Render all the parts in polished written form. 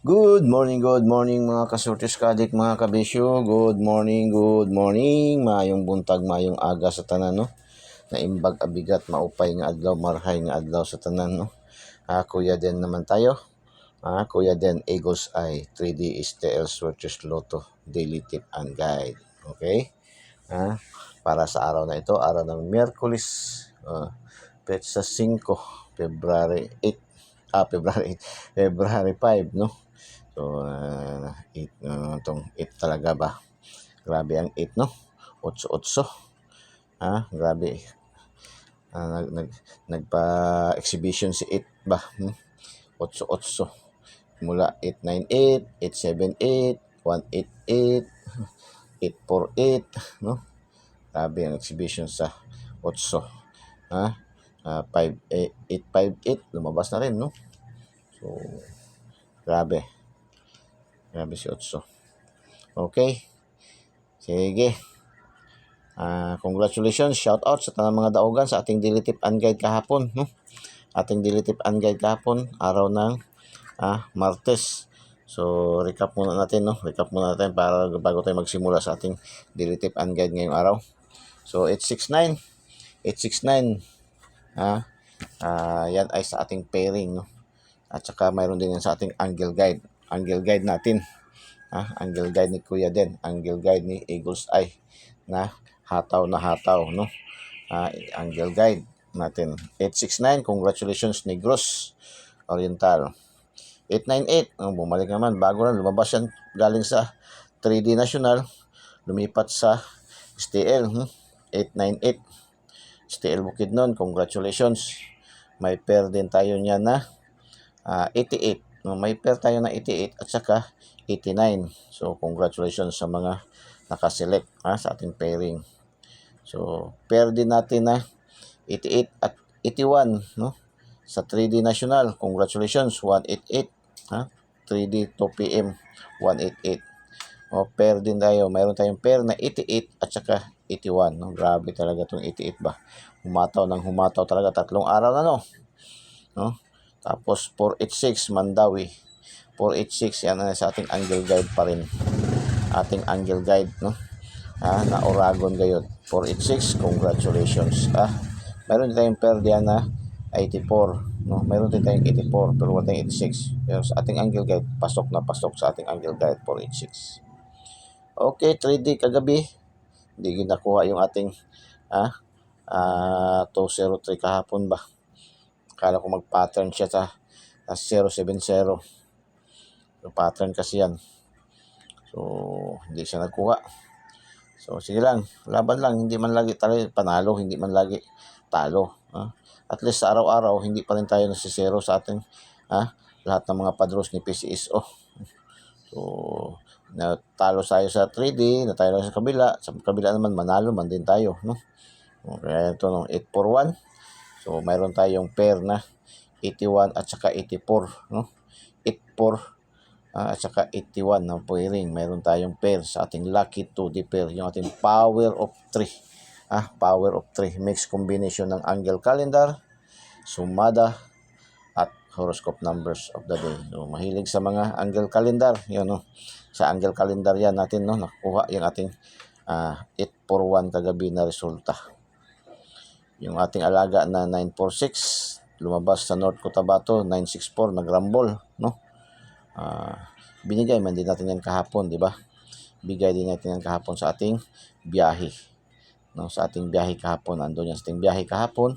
Good morning mga kasurtis kadik, mga kabisyo. Good morning. Mayong buntag, mayong aga sa tanan, no? Naimbag abigat, maupay nga adlaw, marhay nga adlaw sa tanan, no? Kuya Den naman tayo. Kuya Den, Eagles Eye, 3D STL Switches Lotto, Daily Tip and Guide. Okay? Para sa araw na ito, araw ng Miyerkules, petsa 5, February 8. February 5, no? So, 8 talaga ba? Grabe ang 8, no? 8-8. Grabe. Nagpa-exhibition si 8 ba? 8-8. Mula 898, 878, 188, 848, no? Grabe ang exhibition sa 8. 858, lumabas na rin, no? So, grabe si 8. Okay. Sige. Congratulations, shout out sa tanang mga daugan sa ating daily tip and guide kahapon, no? Ating daily tip and guide kahapon, araw ng Martes. So, recap muna natin, no? Para bago tayo magsimula sa ating daily tip and guide ngayong araw. So, 869. Yan ay sa ating pairing, no? At saka mayroon din yan sa ating angle guide. Angle guide natin. Angle guide ni Kuya Den, angle guide ni Eagles Eye na hataw, no? Angle guide natin. 869, congratulations Negros Oriental. 898, bumalik naman, bago lang, lumabas yan galing sa 3D National, lumipat sa STL. 898, STL Bukidnon, congratulations. May pair din tayo niya na 88. May pair tayo na 88 at saka 89. So, congratulations sa mga nakaselect sa ating pairing. So, pair din natin na 88 at 81, no? Sa 3D National, congratulations, 188. 3D 2 PM, 188. Pair din tayo. Mayroon tayong pair na 88 at saka 81. No? Grabe talaga itong 88 ba. Humataw talaga. 3 araw na, no? Tapos 486 Mandawi. 486 yan sa ating angle guide pa rin. Ating angle guide, no? Na Oragon gayon. 486, congratulations. Mayroon tayong pair diyan na 84, no? Mayroon tayong 84 pero wala tayong 86. Pero sa ating angle guide, pasok sa ating angle guide 486. Okay, 3D kagabi. Hindi ginakuha yung ating 203 kahapon ba. Akala ko mag-pattern siya sa 070. Yung pattern kasi yan. So, hindi siya nagkuha. So, sige lang. Laban lang. Hindi man lagi tayo panalo. Hindi man lagi talo. At least sa araw-araw, hindi pa rin tayo nasisero sa ating lahat ng mga padros ni PCSO. So, natalo tayo sa 3D, natalo sa kabila. Sa kabila naman, manalo man din tayo, no? Kaya ito, no, 841. So, mayroon tayong pair na 81 at saka 84, no? 84 at saka 81 na pairing. Mayroon tayong pair sa ating lucky 2D pair, yung ating power of 3. Power of 3. Mixed combination ng angle calendar, sumada, at horoscope numbers of the day. So, mahilig sa mga angle calendar. Yun, no? Sa angle calendar yan natin, no? Nakuha yung ating 841 kagabi na resulta. Yung ating alaga na 946, lumabas sa North Cotabato, 964, nagrambol, no? Binigay man din natin yan kahapon, di ba? Bigay din natin yan kahapon sa ating biyahe. No, sa ating biyahe kahapon, andun yan sa ating biyahe kahapon,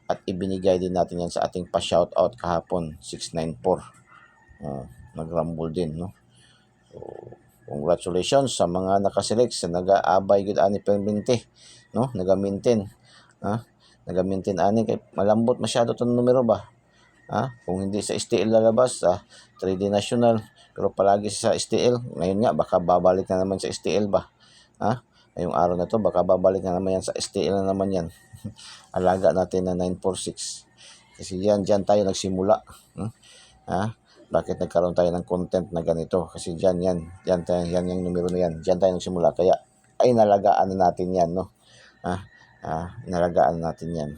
at ibinigay din natin yan sa ating pa-shoutout kahapon, 694. Nagrambol din, no? So, congratulations sa mga nakaselect sa nag-aabay gud ani permente, no? Nagamintin. Nagamintin ani kay malambot masyado tong numero ba. Kung hindi sa STL lalabas sa 3D National, pero palagi sa STL. Ngayon nga baka babalik na naman sa STL ba. Ngayong araw na to baka babalik na naman yan sa STL na naman yan. Alaga natin na 946. Kasi diyan tayo nagsimula. Bakit nagkaroon tayo ng content na ganito? Kasi yan yung numero na yan. Diyan tayo nagsimula. Kaya ay nalagaan na natin yan, no? Nalagaan natin yan.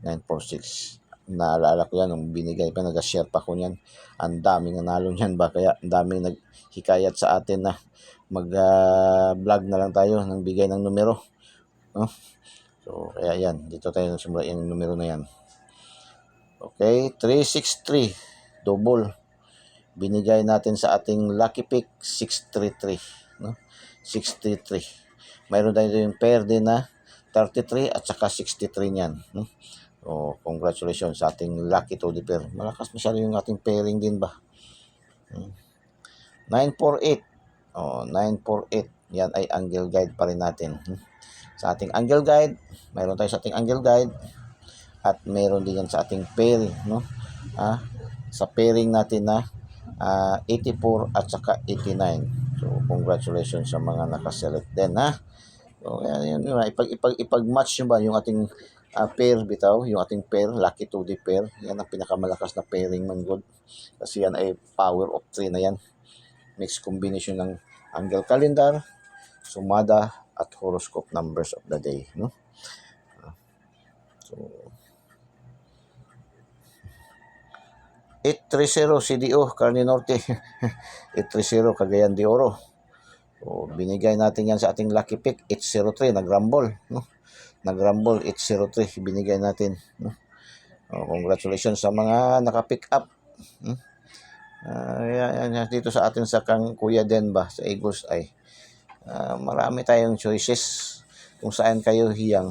946. Naalala ko yan, nung binigay pa, nag-share pa ko niyan. Ang daming nanalo niyan ba, kaya ang daming naghikayat sa atin na mag-vlog na lang tayo ng bigay ng numero. No? So, kaya yan, dito tayo nagsimula yung numero na yan. Okay, 363, double. Binigay natin sa ating lucky pick, 633. No? 633. Mayroon tayo yung pair din na 33 at saka 63 niyan. No? So, congratulations sa ating lucky to the pair. Malakas masyado yung ating pairing din ba. 948. 948. Yan ay angle guide pa rin natin. Sa ating angle guide, mayroon tayo sa ating angle guide at mayroon din yan sa ating pairing, no? Sa pairing natin na 84 at saka 89. So, congratulations sa mga nakaselect din, ha? So, yan, ipag-match nyo ba yung ating pair bitaw, yung ating pair, lucky to the pair. Yan ang pinakamalakas na pairing man good. Kasi yan ay power of 3 na yan. Mixed combination ng angle calendar, sumada, at horoscope numbers of the day, no? So, 830 CDO, Carne Norte. 830 Cagayan de Oro. So, binigay natin yan sa ating lucky pick, 803, nag-rumble, no? Nag-rumble, 803, binigay natin, no? Congratulations sa mga naka-pick up. Yan, dito sa atin sa kang Kuya Den ba, sa Eagles ay marami tayong choices kung saan kayo hiyang.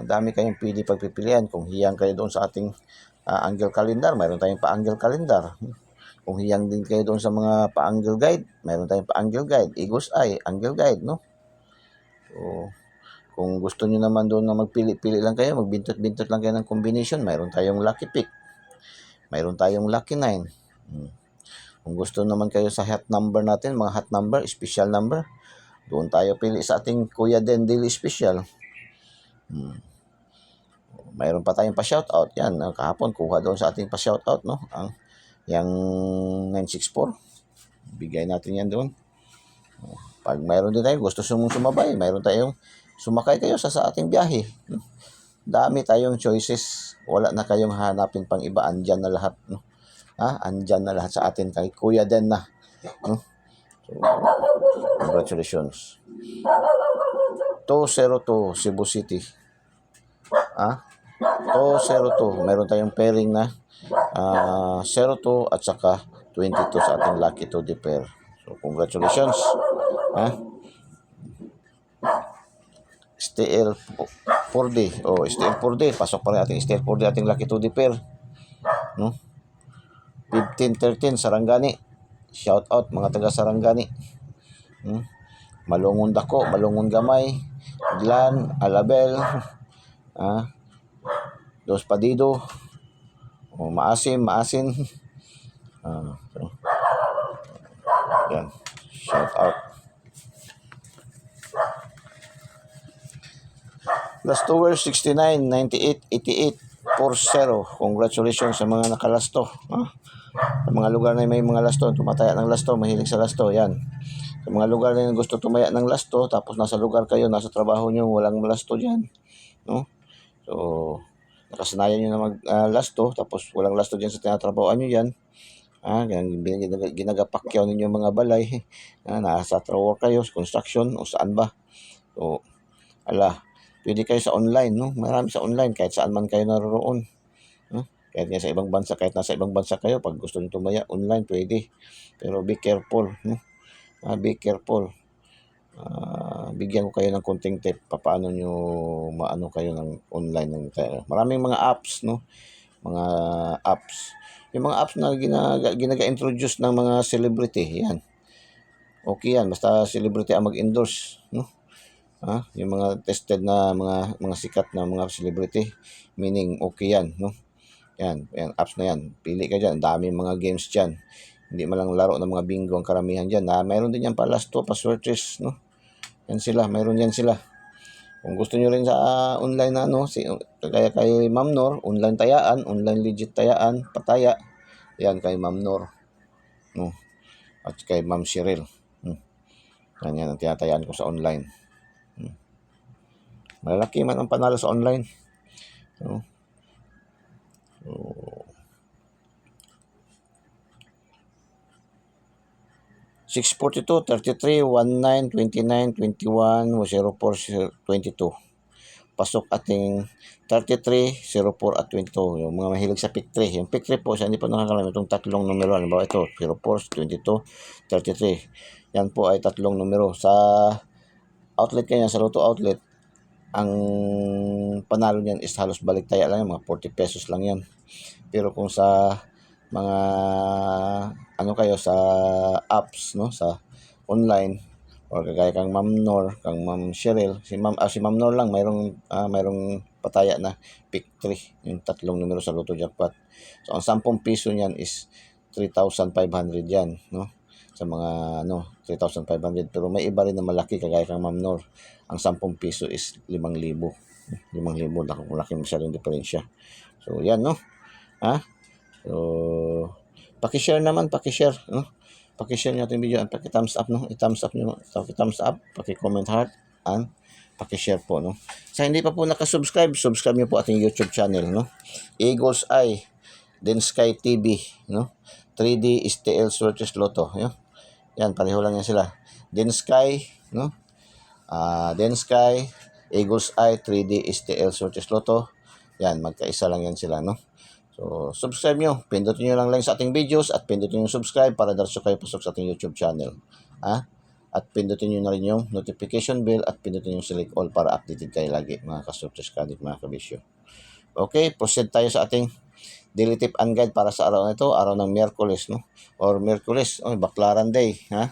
Dami kayong pili pagpipilian. Kung hiyang kayo doon sa ating angle calendar, mayroon tayong pa-angle calendar. Kung hiyang din kayo doon sa mga pa-angle guide, mayroon tayong pa-angle guide. Eagles Eye, angle guide, no? So, kung gusto nyo naman doon na magpili-pili lang kayo, magbintot-bintot lang kayo ng combination, mayroon tayong lucky pick. Mayroon tayong lucky 9. Kung gusto naman kayo sa hot number natin, mga hot number, special number, doon tayo pili sa ating Kuya Den Daily Special. Mayroon pa tayong pa-shoutout. Yan, kahapon kuha doon sa ating pa-shoutout, no? Yang 964. Bigay natin yan doon. Pag mayroon din tayo, gusto sumabay, mayroon tayong sumakay kayo sa ating biyahe. Dami tayong choices. Wala na kayong hanapin pang iba. Andyan na lahat, no? Andyan na lahat sa atin kay Kuya Den na, no? So, congratulations. 202 Cebu City. 202. Meron tayong pairing na 02 at saka 22 sa ating lucky to the pair. So, congratulations. STL 4D. STL 4D. Pasok pa rin ating STL 4D, ating lucky to the pair. No? 1513 Sarangani. Shout out mga taga Sarangani. Malungon Dako, Malungon Gamay, Glan, Alabel, Dos Padido, Maasim, Maasin. So, yan. Shout out. Last tower 69, 98, 88, 40. Congratulations sa mga nakalasto. Sa mga lugar na may mga lasto, tumataya ng lasto, mahilig sa lasto, yan. Sa mga lugar na gusto tumaya ng lasto, tapos nasa lugar kayo, nasa trabaho nyo, walang lasto dyan, no? So, nakasanayan nyo na mag-lasto, tapos walang lasto dyan sa tinatrabahoan nyo yan. Ginagapakyaw ninyo mga balay, nasa trabaho kayo, construction, o saan ba. So, pwede kayo sa online, no? Marami sa online, kahit saan man kayo naroon. Kahit sa ibang bansa, kahit nasa ibang bansa kayo, pag gusto nyo tumaya, online pwede. Pero be careful, no? Be careful. Bigyan ko kayo ng konting tip paano nyo maano kayo ng online. Maraming mga apps, no? Mga apps. Yung mga apps na ginaga-introduce ng mga celebrity, yan. Okay yan, basta celebrity ang mag-endorse, no? Yung mga tested na mga sikat na mga celebrity, meaning okay yan, no? Yan, apps na yan. Pili ka dyan. Daming mga games dyan. Hindi malang laro ng mga bingo ang karamihan dyan. Mayroon din yan pa last 2, pa searches, no? Yan sila. Mayroon yan sila. Kung gusto nyo rin sa online na, no? Kaya kay Ma'am Nor, online tayaan, online legit tayaan, pataya. Yan kay Ma'am Nor, no? At kay Ma'am Cheryl. Yan ang tinatayaan ko sa online. Malaki man ang panalo sa online, no? 642, 33, 19, 29, 21, 04, 22. Pasok ating 33, 04 at 22. Yung mga mahilig sa pick 3. Yung pick 3 po, sa hindi pa nakakalam itong tatlong numero. Halimbawa ito, 04, 22, 33. Yan po ay tatlong numero. Sa outlet kanya, sa Lotto outlet, ang panalo niyan is halos baliktaya lang yan, mga 40 pesos lang yan. Pero kung sa mga ano kayo sa apps, no, sa online, or kagaya kang Ma'am Nor, kang Ma'am Cheryl, si Ma'am Nor lang mayroong pataya na pick 3, yung tatlong numero sa Lotto Jackpot. So ang 10 piso niyan is 3,500 yan, no, sa mga 3,500. Pero may iba rin na malaki kagaya kang Ma'am Nor, ang 10 piso is 5,000. 5,000, laki masyadong diferensya. So yan, no, ha. So paki-share naman, paki-share, no? Paki-share niyo ating video at paki-thumbs up, no? I-thumbs up niyo, paki-thumbs up, paki-comment heart, and paki-share po, no? Sa hindi pa po naka-subscribe, subscribe niyo po ating YouTube channel, no? Eagles Eye, then Sky TV, no? 3D STL Swerte Lotto, no? Yan, pareho lang yan sila. Then Sky, no? Then Sky, Eagles Eye, 3D STL Swerte Lotto. Yan, magkaisa lang yan sila, no? So, subscribe nyo. Pindutin nyo lang sa ating videos at pindutin nyo subscribe para diretso kayo pasok sa ating YouTube channel. At pindutin nyo na rin yung notification bell at pindutin yung select all para updated kayo lagi, mga ka-Sortes Cadic, mga kabisyo. Okay, proceed tayo sa ating daily tip and guide para sa araw na ito, araw ng Miyerkules, no? Or Miyerkules, Baclaran Day, ha?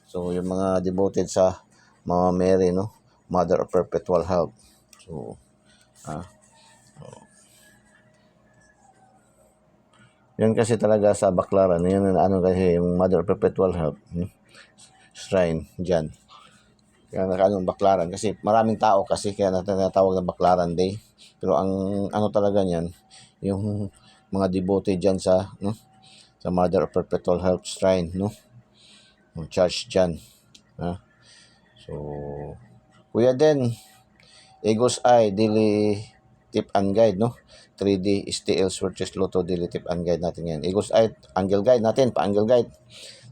So, yung mga devoted sa Mama Mary, no? Mother of Perpetual Help. So, yan kasi talaga sa Baclaran, yun kasi yung Mother of Perpetual Help, shrine dyan. Kaya anong Baclaran, kasi maraming tao kasi kaya natawag na Baclaran Day. Pero ang talaga niyan, yung mga devoted dyan sa sa Mother of Perpetual Help shrine, no? Yung church dyan. So, Kuya Den, Eagles Eye, daily tip and guide, no? 3D STL Swerte Lotto daily tip and guide natin yan. Eagles Eye, angle guide natin, pa-angle guide.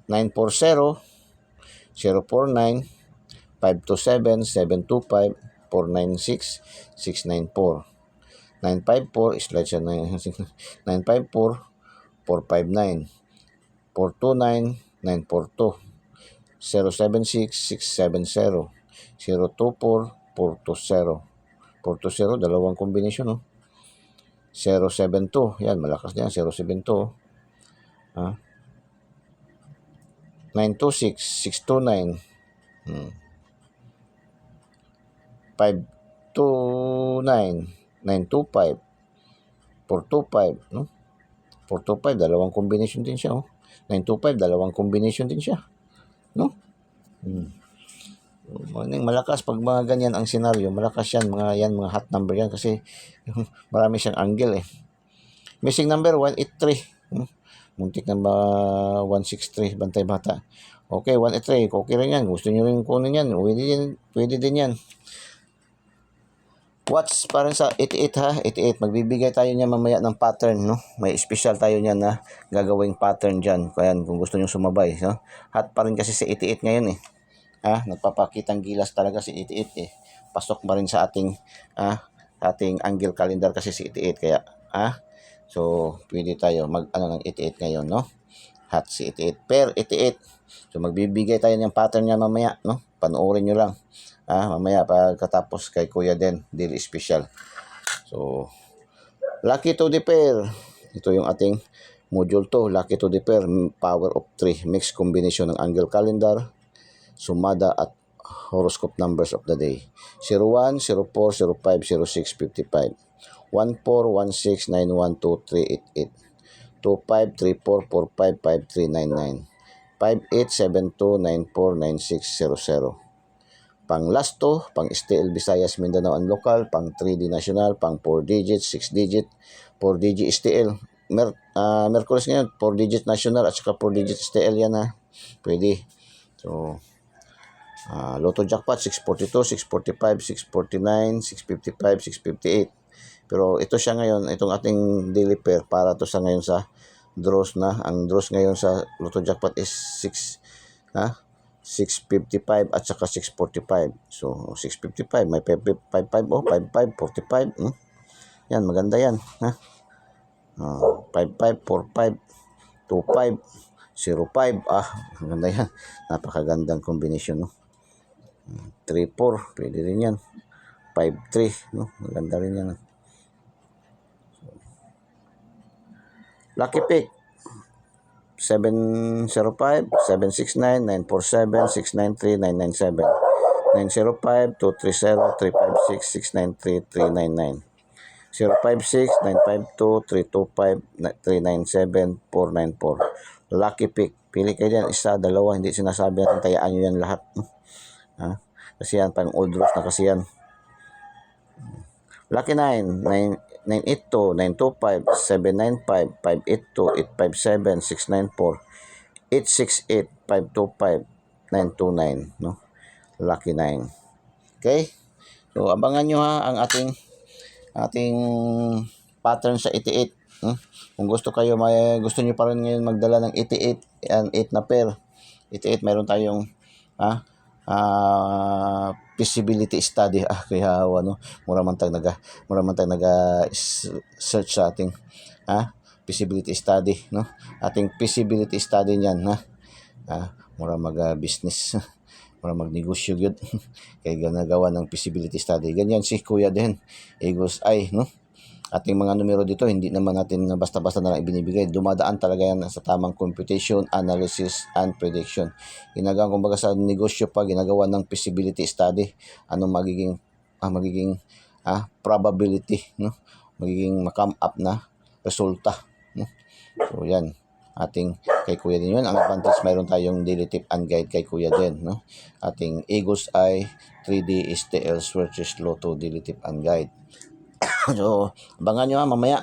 940, 049, 527, 725, 496, 694. 954, slide siya na 954, 459, 429, 942, 076, 670, 024, 420. 420, dalawang kombinasyon, no? 072, yan, malakas na yan, 072. 926, 629, 529, 925, 425, no? 425, dalawang kombinasyon din siya, 925, dalawang kombinasyon din siya, no? Malakas pag mga ganyan ang senaryo, malakas yan, mga hot number yan kasi marami siyang angle, Missing number 183. Muntik na ba 163, bantay bata. Okay, 183, okay rin yan. Gusto nyo rin kunin yan, pwede din yan. Watch pa rin sa 88, ha, 88. Magbibigay tayo niya mamaya ng pattern, no? May special tayo niya na gagawing pattern dyan. Kaya kung gusto nyo sumabay, no? Hot pa rin kasi si 88 ngayon, nagpapakitang gilas talaga si 88, Pasok pa rin sa ating angle calendar kasi si 88, kaya so pwede tayo mag ng 88 ngayon, no? Hot si 88 per 88. So magbibigay tayo ng pattern niya mamaya, no? Panoorin nyo lang mamaya pagkatapos kay Kuya Den, daily special. So lucky to the pair, ito yung ating module 2, lucky to the pair, power of 3, mixed combination ng angle calendar, sumada at horoscope numbers of the day. 01, 04, 05, 06, 55, 14, 16, 91, 23, 88, 25, 34, 45, 53, 99, 58, 72, 94, 96, 00. Pang last 2, pang STL Visayas, Mindanao and local, pang 3D national, pang 4 digits, 6 digit, 4 digit STL. Merkulis ngayon, 4 digit national at saka 4 digit STL yan, pwede. So Lotto Jackpot 642, 645, 649, 655, 658. Pero ito siya ngayon, itong ating daily pair para to sa ngayon sa draws na. Ang draws ngayon sa Lotto Jackpot is 655 at saka 645. So 655 may 555 55 45. Yan maganda yan, 55 45 25 05. Maganda yan. Napakagandang kombinasyon, no. 34 pwede rin yan. 53, no. Maganda rin yan. Lucky pick 705, 769, 947, 693, 997, 905, 230, 356, 693, 399, 056, 952, 325, 397, 494. Lucky pick. Pili kayo dyan, isa, dalawa, hindi sinasabi natin tayaan nyo yan lahat. Kasi yan, pang old rules na kasi yan. Lucky 9, 982, 925, 795, 582, 857, 694, 868, 525, 929, no? Lucky 9. Okay? So, abangan nyo ang ating pattern sa 88. Kung gusto niyo pa rin ngayon magdala ng 88 and 8 na pair. 88 meron tayong feasibility study. Kaya no, mura man tag naga search sa ating feasibility study, no. Ating feasibility study niyan, mura mag-business. Mura magnegosyo gyud. Kay ginagawa ng feasibility study. Ganyan si Kuya din. Eagles Eye, no. Ating mga numero dito, hindi naman natin basta-basta na lang ibinibigay. Dumadaan talaga yan sa tamang computation, analysis, and prediction. Ginagawa, kumbaga sa negosyo pa, ginagawa ng feasibility study. Anong magiging probability, no? Magiging ma-come up na resulta, no? So, yan. Ating kay Kuya din yun. Ang advantage, mayroon tayong daily tip and guide kay Kuya din, no? Ating Eagles Eye 3D STL Switches Lotto daily tip and guide. So, abangan nyo mamaya.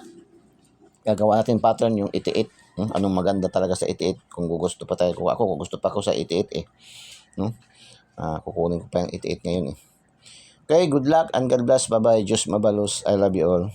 Gagawa natin pattern yung 88. Anong maganda talaga sa 88. Kung gusto pa tayo. Kung gusto pa ako sa 88 no? Kukunin ko pa yung 88 ngayon . Okay, good luck and God bless. Bye-bye. Diyos mabalos. I love you all.